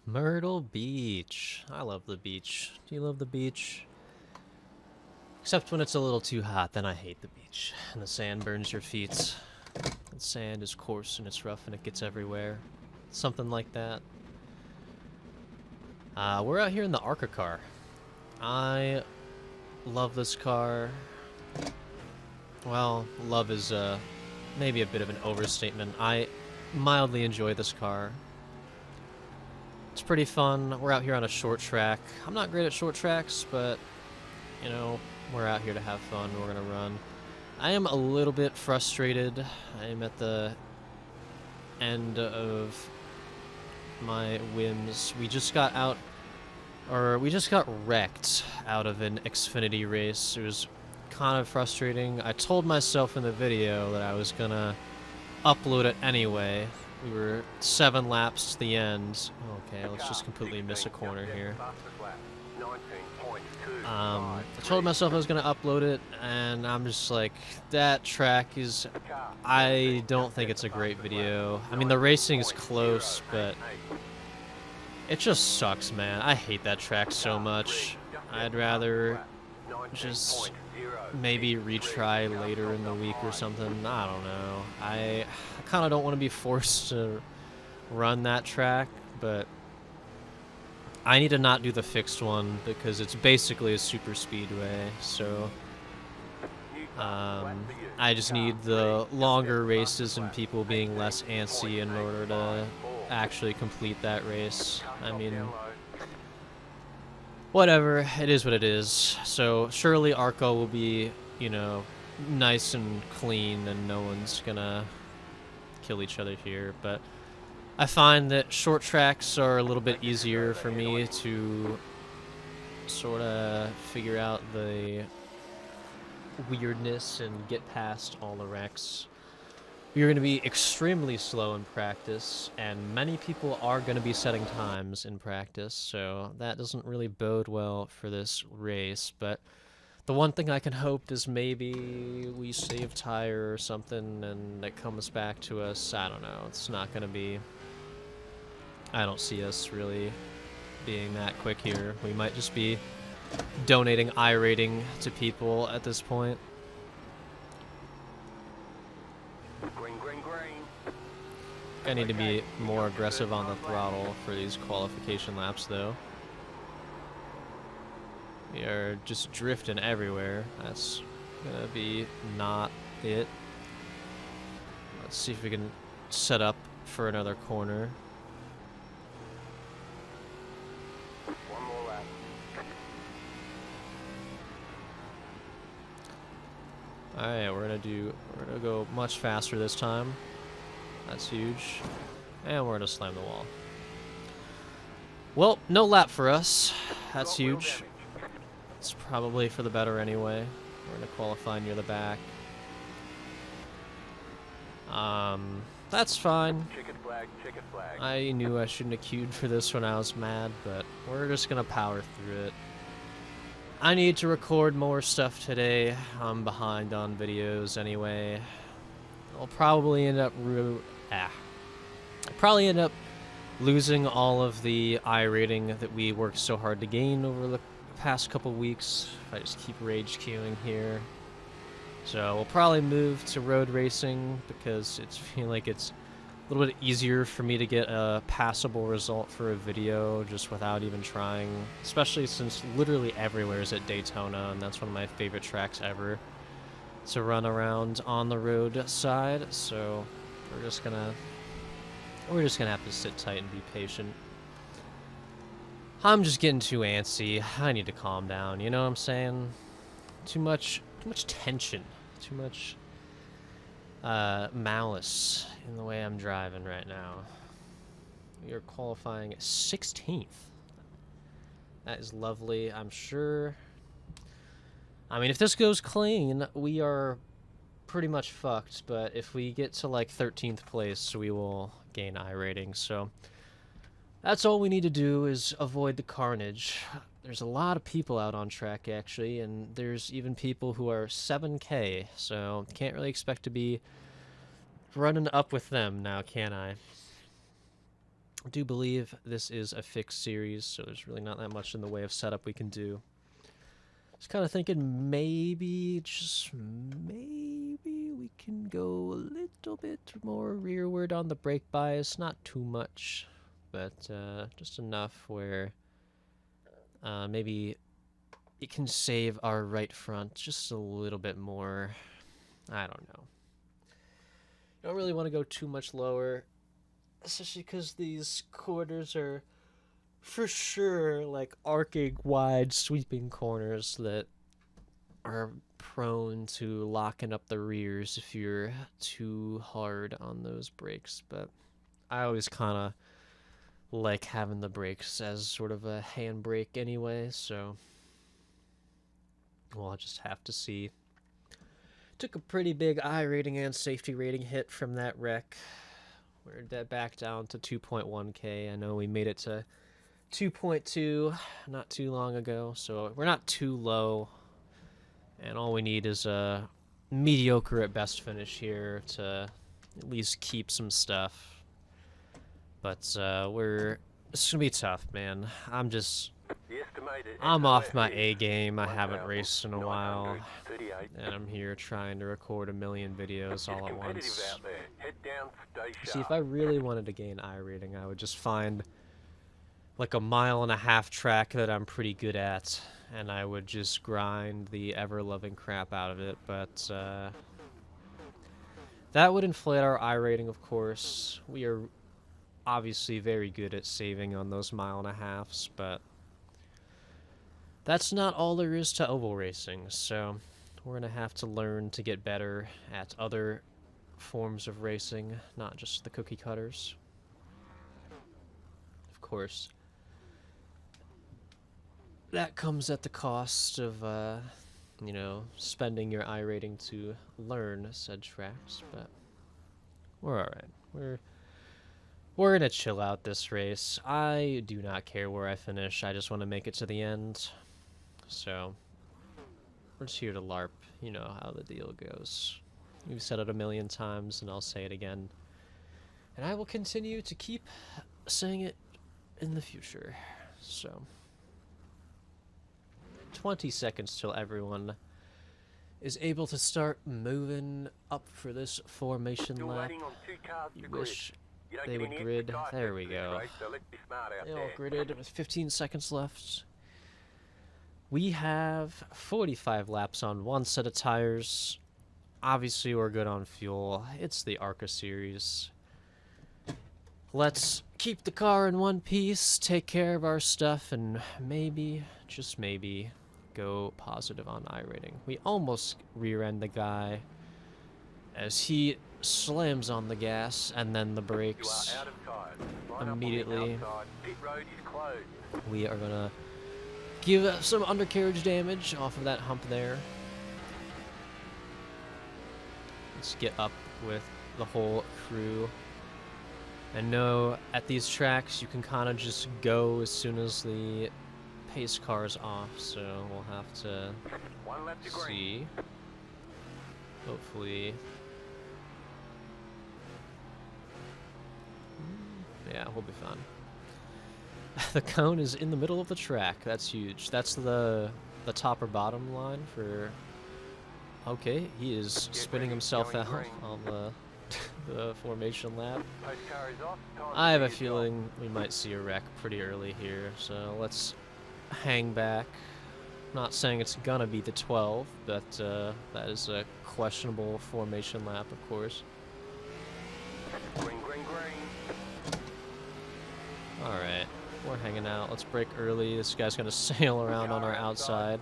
Myrtle Beach. I love the beach. Do you love the beach? Except when it's a little too hot, then I hate the beach. And the sand burns your feet. And sand is coarse and it's rough and it gets everywhere. Something like that. We're out here in the ARCA car. I love this car. Well, love is maybe a bit of an overstatement. I mildly enjoy this car. It's pretty fun. We're out here on a short track. I'm not great at short tracks, but, you know, we're out here to have fun. We're going to run. I am a little bit frustrated. I am at the end of my whims. We just got wrecked out of an Xfinity race. It was kind of frustrating. I told myself in the video that I was going to upload it anyway. We were 7 laps to the end. Okay, let's just completely miss a corner here. I told myself I was going to upload it, and I'm just like, that track is... I don't think it's a great video. I mean, the racing is close, but it just sucks, man. I hate that track so much. I'd rather just maybe retry later in the week or something. I don't know. I kind of don't want to be forced to run that track, but I need to not do the fixed one because it's basically a super speedway, so I just need the longer races and people being less antsy in order to actually complete that race. I mean, whatever, it is what it is. So surely ARCA will be, you know, nice and clean and no one's gonna kill each other here, but I find that short tracks are a little bit easier for me to sort of figure out the weirdness and get past all the wrecks. You're going to be extremely slow in practice, and many people are going to be setting times in practice, so that doesn't really bode well for this race, but the one thing I can hope is maybe we save tire or something and it comes back to us. I don't know. It's not going to be... I don't see us really being that quick here. We might just be donating iRating to people at this point. I need to be more aggressive on the throttle for these qualification laps, though. We are just drifting everywhere. That's gonna be not it. Let's see if we can set up for another corner. One more lap. Alright, we're gonna go much faster this time. That's huge. And we're gonna slam the wall. Well, no lap for us. That's huge. It's probably for the better anyway. We're gonna qualify near the back. That's fine. Chicken flag, chicken flag. I knew I shouldn't have queued for this when I was mad, but we're just gonna power through it. I need to record more stuff today. I'm behind on videos anyway. I'll probably end up losing all of the iRating that we worked so hard to gain over the past couple weeks if I just keep rage queuing here. So we'll probably move to road racing because it's feeling like it's a little bit easier for me to get a passable result for a video just without even trying, especially since literally everywhere is at Daytona, and that's one of my favorite tracks ever to run around on the road side. So we're just gonna have to sit tight and be patient. I'm just getting too antsy. I need to calm down, you know what I'm saying? Too much tension, too much malice in the way I'm driving right now. We are qualifying 16th. That is lovely, I'm sure. I mean, if this goes clean, we are pretty much fucked, but if we get to like 13th place, we will gain iRating, so that's all we need to do is avoid the carnage. There's a lot of people out on track, actually, and there's even people who are 7K, so can't really expect to be running up with them now, can I? I do believe this is a fixed series, so there's really not that much in the way of setup we can do. Just kind of thinking maybe, just maybe, we can go a little bit more rearward on the brake bias. Not too much, but just enough where maybe it can save our right front just a little bit more. I don't know. Don't really want to go too much lower, especially because these corners are for sure like arcing wide sweeping corners that are prone to locking up the rears if you're too hard on those brakes. But I always kind of like having the brakes as sort of a handbrake anyway, so we'll just have to see. Took a pretty big I rating and safety rating hit from that wreck. We're back down to 2.1K. I know we made it to 2.2 not too long ago, so we're not too low. And all we need is a mediocre at best finish here to at least keep some stuff. But it's gonna be tough, man. I'm off my A game. I haven't raced in a while, and I'm here trying to record a million videos all at once. See, if I really wanted to gain I rating, I would just find like a 1.5 mile track that I'm pretty good at, and I would just grind the ever-loving crap out of it. But that would inflate our I rating, of course. We are obviously very good at saving on those 1.5 miles, but that's not all there is to oval racing, so we're going to have to learn to get better at other forms of racing, not just the cookie cutters. Of course, that comes at the cost of, you know, spending your I rating to learn said tracks, but we're alright. We're gonna chill out this race. I do not care where I finish, I just want to make it to the end. So, we're just here to LARP. You know how the deal goes. We've said it a million times, and I'll say it again. And I will continue to keep saying it in the future. So, 20 seconds till everyone is able to start moving up for this formation lap. You wish they would grid. There we go. They all gridded with 15 seconds left. We have 45 laps on one set of tires. Obviously, we're good on fuel. It's the ARCA series. Let's keep the car in one piece, take care of our stuff, and maybe, just maybe, go positive on I rating. We almost rear-end the guy as he slams on the gas and then the brakes immediately. We are gonna give some undercarriage damage off of that hump there. Let's get up with the whole crew. And know at these tracks you can kind of just go as soon as the pace car is off, so we'll have to see. Hopefully. Yeah, we'll be fine. The cone is in the middle of the track. That's huge. That's the top or bottom line for... Okay, he is spinning himself out on the formation lap. I have a feeling we might see a wreck pretty early here, so let's hang back. Not saying it's gonna be the 12, but that is a questionable formation lap, of course. Alright, we're hanging out. Let's break early. This guy's gonna sail around on our outside.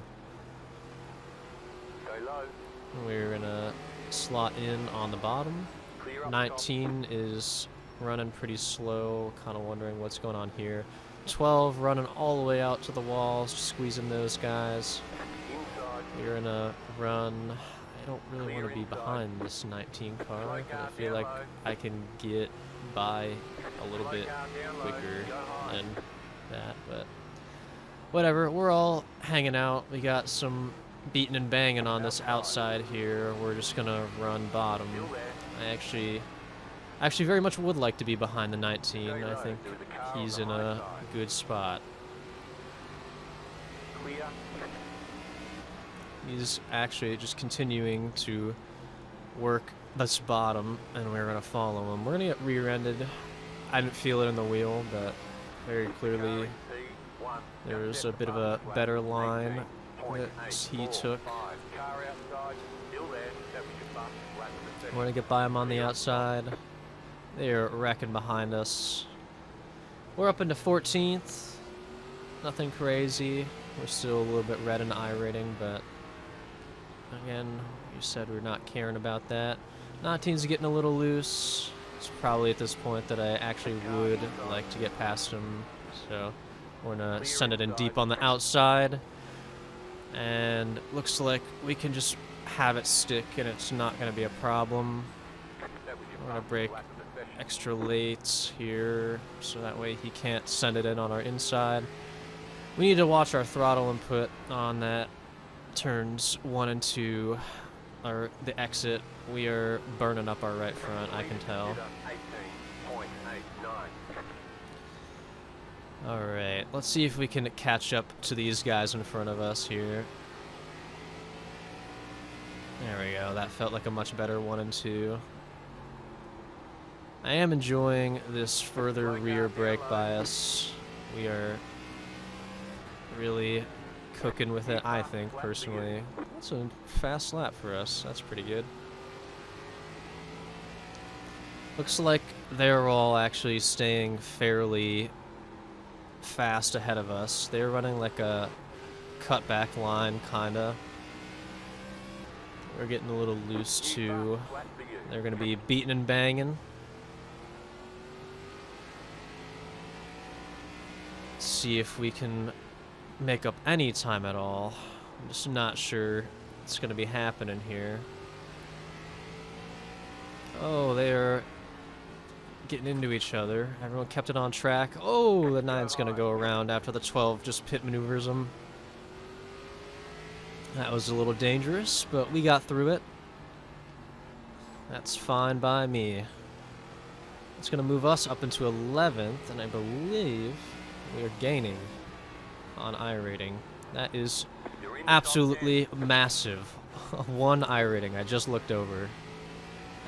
We're gonna slot in on the bottom. 19 is running pretty slow, kind of wondering what's going on here. 12 running all the way out to the walls, squeezing those guys. We're gonna run. I don't really want to be behind this 19 car, but I feel like I can get by a little bit quicker than that, but whatever. We're all hanging out. We got some beating and banging on this outside here. We're just gonna run bottom. I Actually, very much would like to be behind the 19. I think he's in a good spot. Clear. He's actually just continuing to work this bottom, and we're going to follow him. We're going to get rear-ended. I didn't feel it in the wheel, but very clearly there's a bit of a better line that he took. We're going to get by him on the outside. They're wrecking behind us. We're up into 14th. Nothing crazy. We're still a little bit red in the I rating, but again, you said we're not caring about that. 19's getting a little loose. It's probably at this point that I actually would like to get past him. So we're going to send it in deep on the outside. And looks like we can just have it stick and it's not going to be a problem. We're going to brake extra late here so that way he can't send it in on our inside. We need to watch our throttle input on that turns 1 and 2, or the exit. We are burning up our right front, I can tell. Alright, let's see if we can catch up to these guys in front of us here. There we go, that felt like a much better 1 and 2. I am enjoying this further rear brake bias. We are really cooking with it, I think, personally. That's a fast lap for us. That's pretty good. Looks like they're all actually staying fairly fast ahead of us. They're running like a cutback line, kinda. We're getting a little loose too. They're gonna be beating and banging. Let's see if we can make up any time at all. I'm just not sure it's gonna be happening here. Oh, they're getting into each other. Everyone kept it on track. Oh, the 9's gonna go around after the 12 just pit maneuvers him. That was a little dangerous, but we got through it. That's fine by me. It's gonna move us up into 11th, and I believe we are gaining on I rating. That is absolutely massive. 1 I rating, I just looked over.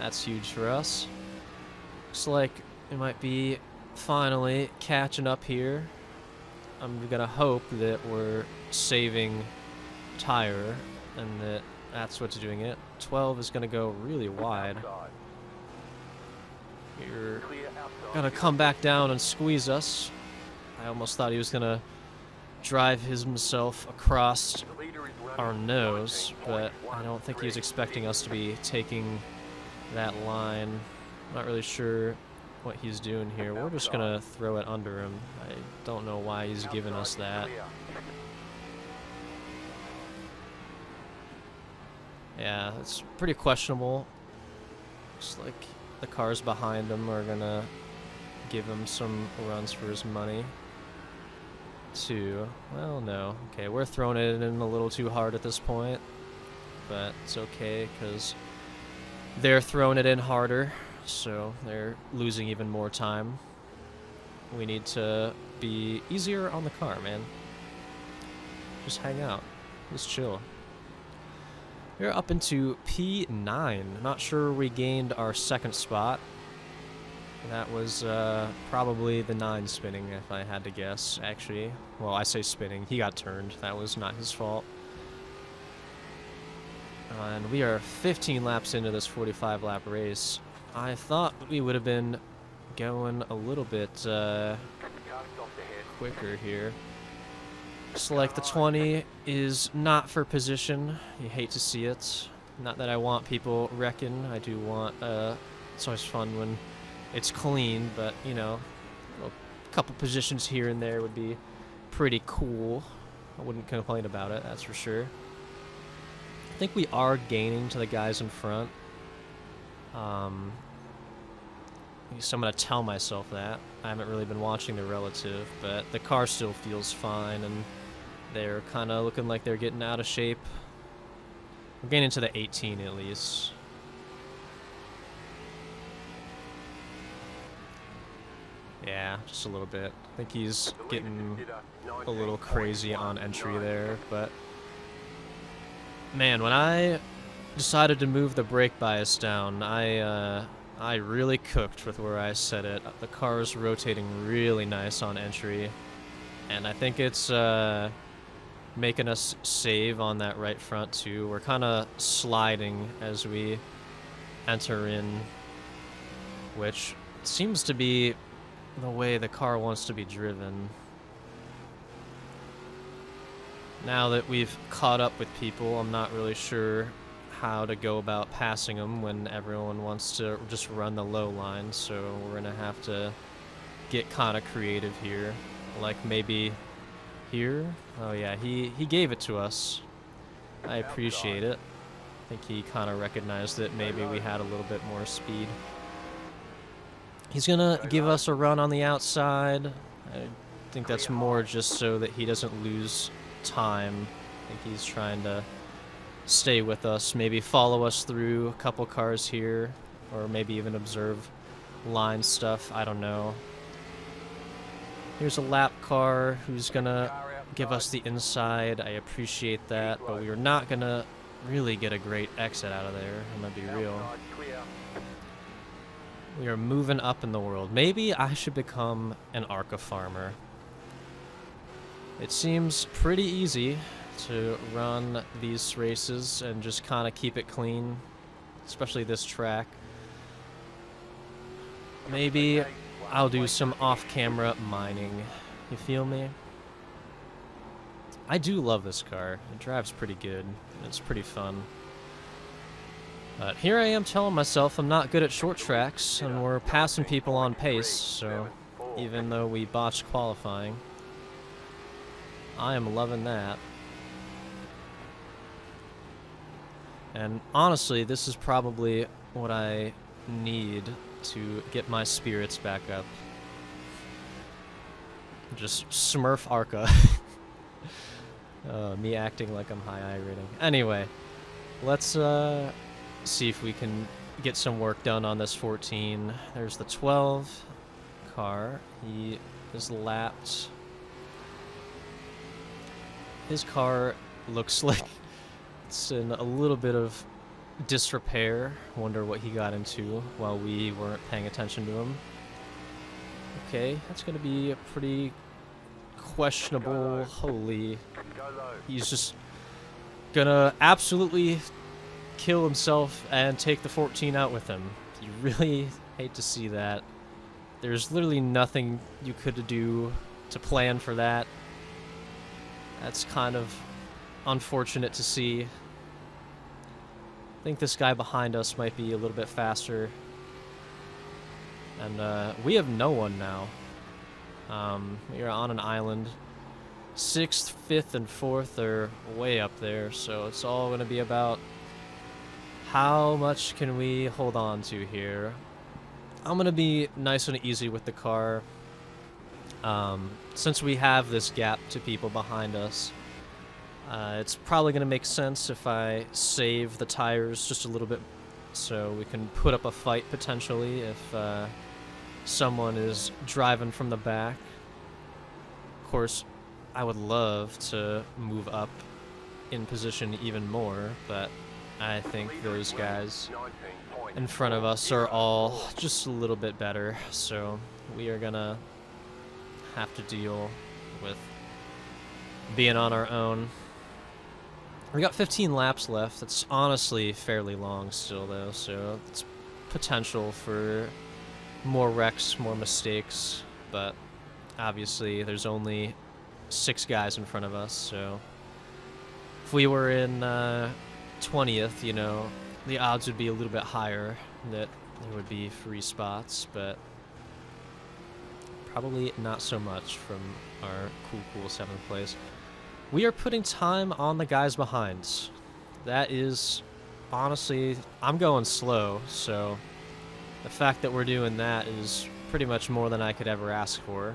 That's huge for us. Looks like it might be finally catching up here. I'm gonna hope that we're saving tire and that's what's doing it. 12 is gonna go really wide. You're gonna come back down and squeeze us. I almost thought he was gonna drive himself across our nose, but I don't think he was expecting us to be taking that line. Not really sure what he's doing here. We're just gonna throw it under him. I don't know why he's giving us that. Yeah, it's pretty questionable. Looks like the cars behind him are gonna give him some runs for his money. 2. Well, no. Okay, we're throwing it in a little too hard at this point, but it's okay because they're throwing it in harder, so they're losing even more time. We need to be easier on the car, man. Just hang out. Just chill. We're up into P9. Not sure we gained our 2nd spot. That was probably the 9 spinning, if I had to guess, actually. Well, I say spinning. He got turned. That was not his fault. And we are 15 laps into this 45-lap race. I thought we would have been going a little bit quicker here. Looks like the 20 is not for position. You hate to see it. Not that I want people wrecking. I do want... it's always fun when it's clean, but, you know, a couple positions here and there would be pretty cool. I wouldn't complain about it, that's for sure. I think we are gaining to the guys in front. At least I'm going to tell myself that. I haven't really been watching the relative, but the car still feels fine, and they're kind of looking like they're getting out of shape. We're getting into the 18 at least. Yeah, just a little bit. I think he's getting a little crazy on entry there, but man, when I decided to move the brake bias down, I really cooked with where I set it. The car's rotating really nice on entry, and I think it's making us save on that right front too. We're kind of sliding as we enter in, which seems to be the way the car wants to be driven. Now that we've caught up with people, I'm not really sure how to go about passing them when everyone wants to just run the low line, so we're gonna have to get kind of creative here. Like maybe here? Oh yeah, he gave it to us. I appreciate it. I think he kind of recognized that maybe we had a little bit more speed. He's gonna give us a run on the outside. I think that's more just so that he doesn't lose time. I think he's trying to stay with us, maybe follow us through a couple cars here, or maybe even observe line stuff. I don't know. Here's a lap car who's gonna give us the inside. I appreciate that, but we are not gonna really get a great exit out of there. I'm gonna be real. We are moving up in the world. Maybe I should become an ARCA farmer. It seems pretty easy to run these races and just kind of keep it clean, especially this track. Maybe I'll do some off-camera mining. You feel me? I do love this car. It drives pretty good. It's pretty fun. But here I am telling myself I'm not good at short tracks, and we're passing people on pace, so even though we botched qualifying, I am loving that. And honestly, this is probably what I need to get my spirits back up. Just Smurf ARCA. Me acting like I'm high I rating. Anyway, let's see if we can get some work done on this 14. There's the 12 car. He is lapped. His car looks like it's in a little bit of disrepair. Wonder what he got into while we weren't paying attention to him. Okay, that's gonna be a pretty questionable. Holy, he's just gonna absolutely kill himself and take the 14 out with him. You really hate to see that. There's literally nothing you could do to plan for that. That's kind of unfortunate to see. I think this guy behind us might be a little bit faster. And we have no one now. We are on an island. 6th, 5th, and 4th are way up there, so it's all going to be about how much can we hold on to here. I'm going to be nice and easy with the car. Since we have this gap to people behind us, it's probably going to make sense if I save the tires just a little bit so we can put up a fight potentially if someone is driving from the back. Of course, I would love to move up in position even more, but I think those guys in front of us are all just a little bit better, so we are gonna have to deal with being on our own. We got 15 laps left. It's honestly fairly long still, though, so it's potential for more wrecks, more mistakes, but obviously there's only 6 guys in front of us, so if we were in 20th, you know, the odds would be a little bit higher that there would be free spots, but probably not so much from our cool 7th place. We are putting time on the guys behind. That is, honestly, I'm going slow, so the fact that we're doing that is pretty much more than I could ever ask for.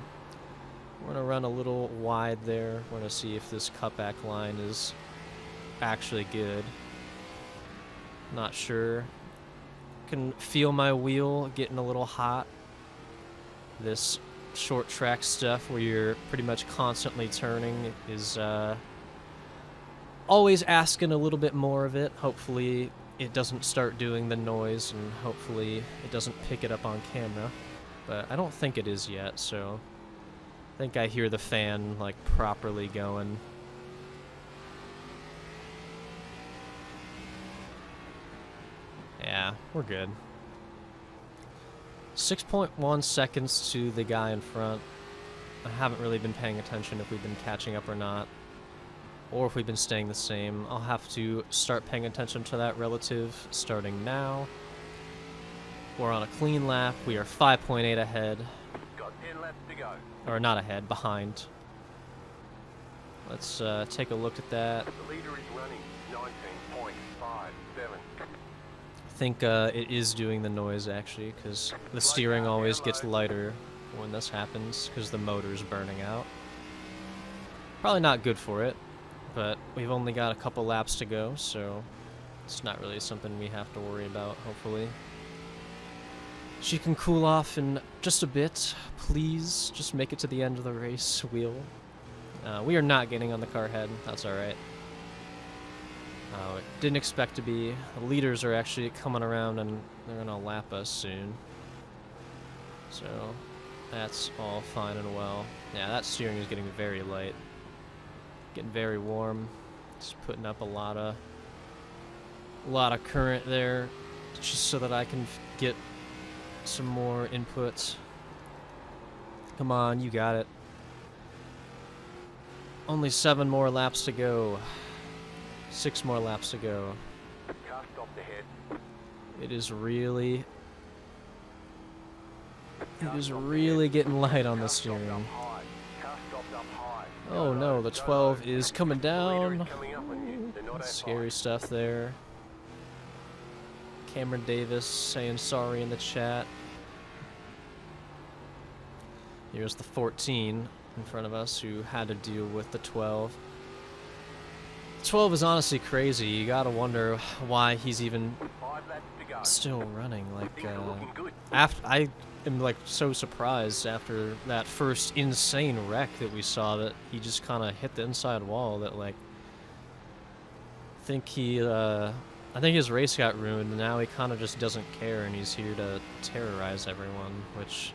We're going to run a little wide there. We're going to see if this cutback line is actually good. Not sure. Can feel my wheel getting a little hot. This short track stuff where you're pretty much constantly turning is always asking a little bit more of it. Hopefully it doesn't start doing the noise, and hopefully it doesn't pick it up on camera. But I don't think it is yet, so I think I hear the fan like properly going. Yeah, we're good. 6.1 seconds to the guy in front. I haven't really been paying attention if we've been catching up or not, or if we've been staying the same. I'll have to start paying attention to that relative starting now. We're on a clean lap. We are 5.8 ahead. Got 10 laps to go. Or not ahead, behind. Let's take a look at that. The leader is running 19.57. I think it is doing the noise, actually, because the steering always gets lighter when this happens, because the motor's burning out. Probably not good for it, but we've only got a couple laps to go, so it's not really something we have to worry about, hopefully. She can cool off in just a bit. Please, just make it to the end of the race, wheel. We are not getting on the car head. That's alright. Didn't expect to be. The leaders are actually coming around and they're gonna lap us soon. So that's all fine and well. Yeah, that steering is getting very light. Getting very warm. Just putting up a lot of current there, just so that I can get some more inputs. Come on, you got it. Only 7 more laps to go. 6 more laps to go. Car stopped ahead. It is really getting light on the steering. Car stopped up high. Oh no, the 12 is coming The leader down. is coming up on you. They're not That's as scary high. stuff there. Cameron Davis saying sorry in the chat. Here's the 14 in front of us who had to deal with the 12. 12 is honestly crazy. You gotta wonder why he's even 5 laps to go. still running. Like, Things are looking good. I am like so surprised after that first insane wreck that we saw that he just kind of hit the inside wall. That like, I think his race got ruined, and now he kind of just doesn't care, and he's here to terrorize everyone. Which,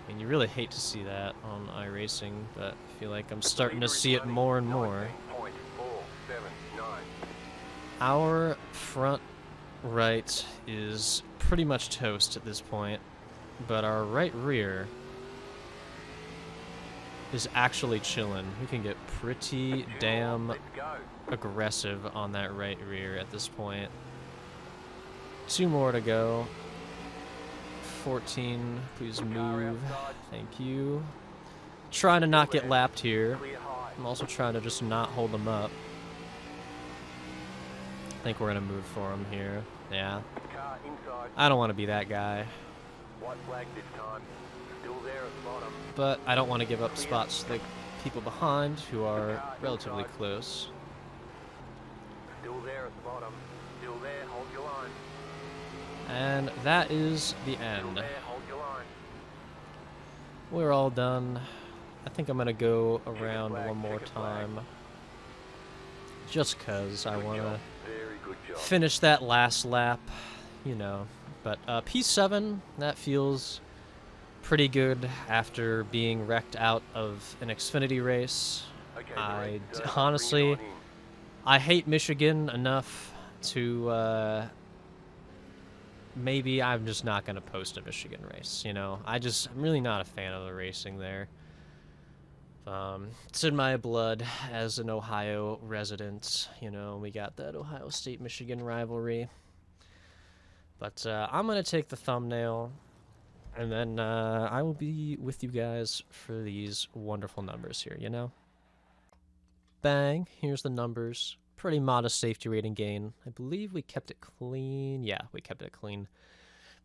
I mean, you really hate to see that on iRacing, but I feel like I'm starting to see it more and more. 19.479. Our front right is pretty much toast at this point, but our right rear is actually chilling. We can get pretty damn Let's go. aggressive on that right rear at this point. 2 more to go. 14, please move. Thank you. Trying to not get lapped here. Clear high. I'm also trying to just not hold them up. I think we're gonna move for him here. Yeah. Car inside. I don't want to be that guy, White flag this time. Still there at the bottom. but I don't want to give up spots to the people behind who are relatively close. Still there at the bottom. Still there. Hold your line. And that is the Still end. there. Hold your line. We're all done. I think I'm gonna go around one more time, just cause I Good wanna job. Very good job. finish that last lap, you know. But P7, that feels pretty good after being wrecked out of an Xfinity race. Okay, I Derek, honestly, bring it on in. I hate Michigan enough to maybe I'm just not gonna post a Michigan race. You know, I'm really not a fan of the racing there. It's in my blood as an Ohio resident. You know, we got that Ohio State-Michigan rivalry. But I'm gonna take the thumbnail, and then I will be with you guys for these wonderful numbers here. You know, bang! Here's the numbers. Pretty modest safety rating gain. I believe we kept it clean. Yeah, we kept it clean.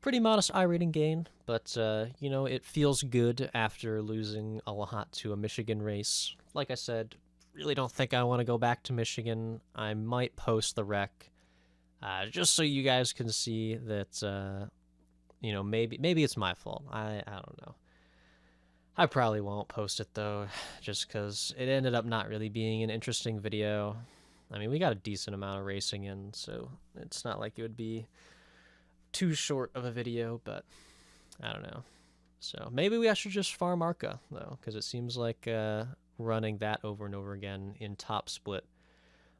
Pretty modest I-rating gain, but, you know, it feels good after losing a lot to a Michigan race. Like I said, really don't think I want to go back to Michigan. I might post the wreck, just so you guys can see that, you know, maybe it's my fault. I don't know. I probably won't post it though, just because it ended up not really being an interesting video. I mean, we got a decent amount of racing in, so it's not like it would be too short of a video, but I don't know. So maybe we should just farm ARCA, though, because it seems like running that over and over again in top split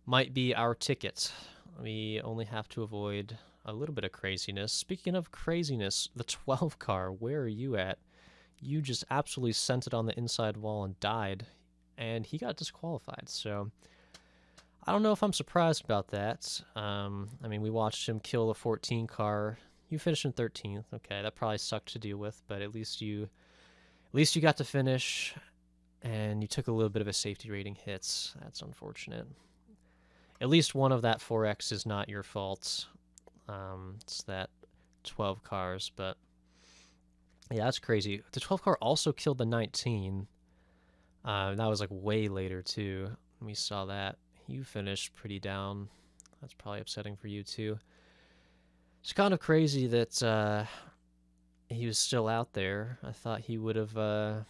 might be our ticket. We only have to avoid a little bit of craziness. Speaking of craziness, the 12 car, where are you at? You just absolutely sent it on the inside wall and died, and he got disqualified, so I don't know if I'm surprised about that. I mean, we watched him kill the 14 car. You finished in 13th. Okay, that probably sucked to deal with, but at least you got to finish, and you took a little bit of a safety rating hit. That's unfortunate. At least one of that 4X is not your fault. It's that 12 cars, but yeah, that's crazy. The 12 car also killed the 19. That was like way later too. We saw that. You finished pretty down. That's probably upsetting for you too. It's kind of crazy that he was still out there. I thought he would have,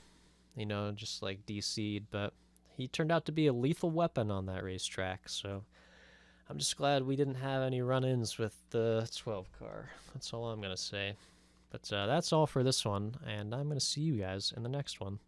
just like DC'd, but he turned out to be a lethal weapon on that racetrack. So I'm just glad we didn't have any run-ins with the 12 car. That's all I'm going to say. But that's all for this one, and I'm going to see you guys in the next one.